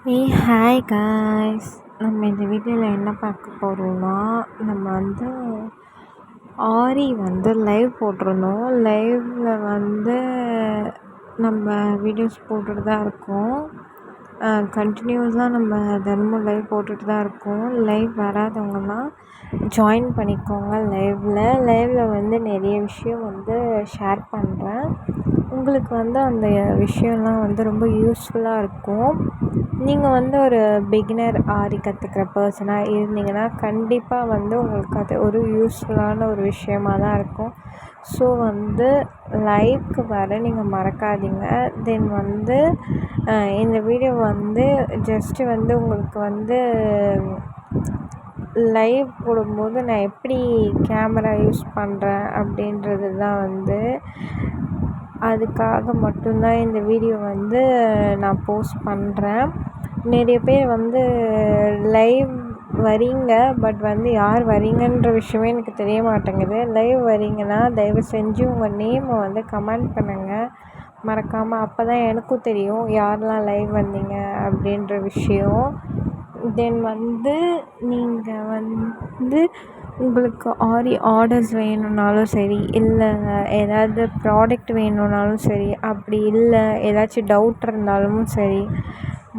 Hi guys, நம்ம இந்த வீடியோவில் என்ன பார்க்க போகிறோம்னா, நம்ம ஆரி லைவ் போட்டிருந்தோம். லைவில் நம்ம வீடியோஸ் போட்டுட்டு தான் இருக்கோம். கண்டினியூஸாக நம்ம தினமும் லைவ் போட்டுட்டு தான் இருக்கோம். லைவ் வராதவங்கலாம் ஜாயின் பண்ணிக்கோங்க. லைவில் நிறைய விஷயம் ஷேர் பண்ணுறேன். உங்களுக்கு அந்த விஷயம்லாம் ரொம்ப யூஸ்ஃபுல்லாக இருக்கும். நீங்கள் ஒரு பிகினர் ஆரி கற்றுக்கிற பர்சனாக இருந்தீங்கன்னா கண்டிப்பாக உங்களுக்கு அது ஒரு யூஸ்ஃபுல்லான ஒரு விஷயமாக தான் இருக்கும். ஸோ லைவ்க்கு வர நீங்கள் மறக்காதீங்க. தென் இந்த வீடியோ ஜஸ்ட்டு உங்களுக்கு லைவ் போடும்போது நான் எப்படி கேமரா யூஸ் பண்ணுறேன் அப்படின்றது தான் அதுக்காக மட்டும்தான் இந்த வீடியோ நான் போஸ்ட் பண்ணுறேன். நிறைய பேர் லைவ் வரீங்க, பட் யார் வரீங்கன்ற விஷயமே எனக்கு தெரிய மாட்டேங்குது. லைவ் வரீங்கன்னா தயவு செஞ்சு உங்கள் நேமை கமெண்ட் பண்ணுங்கள் மறக்காமல். அப்போ தான் எனக்கும் தெரியும் யாரெலாம் லைவ் வந்தீங்க அப்படின்ற விஷயம். தென் நீங்கள் உங்களுக்கு ஆரி ஆர்டர்ஸ் வேணும்னாலும் சரி, இல்லை ஏதாவது ப்ராடக்ட் வேணும்னாலும் சரி, அப்படி இல்லை ஏதாச்சும் டவுட் இருந்தாலும் சரி,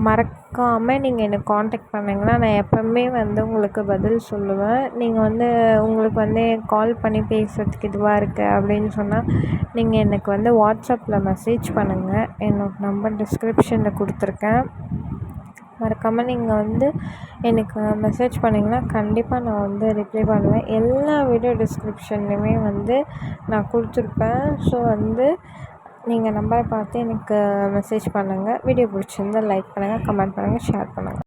மறக்காமல் நீங்கள் என்னை காண்டாக்ட் பண்ணிங்கன்னா நான் எப்போவுமே உங்களுக்கு பதில் சொல்லுவேன். நீங்கள் உங்களுக்கு கால் பண்ணி பேசுகிறதுக்கு இதுவாக இருக்குது அப்படின்னு சொன்னால் நீங்கள் எனக்கு வாட்ஸ்அப்பில் மெசேஜ் பண்ணுங்கள். என்னோடய நம்பர் டிஸ்கிரிப்ஷனில் கொடுத்துருக்கேன். மறக்காமல் நீங்கள் எனக்கு மெசேஜ் பண்ணிங்கன்னா கண்டிப்பாக நான் ரிப்ளை பண்ணுவேன். எல்லா வீடியோ டிஸ்கிரிப்ஷன்லையுமே நான் கொடுத்துருப்பேன். ஸோ நீங்கள் நம்பரை பார்த்து எனக்கு மெசேஜ் பண்ணுங்கள். வீடியோ பிடிச்சிருந்தா லைக் பண்ணுங்கள், கமெண்ட் பண்ணுங்கள், ஷேர் பண்ணுங்கள்.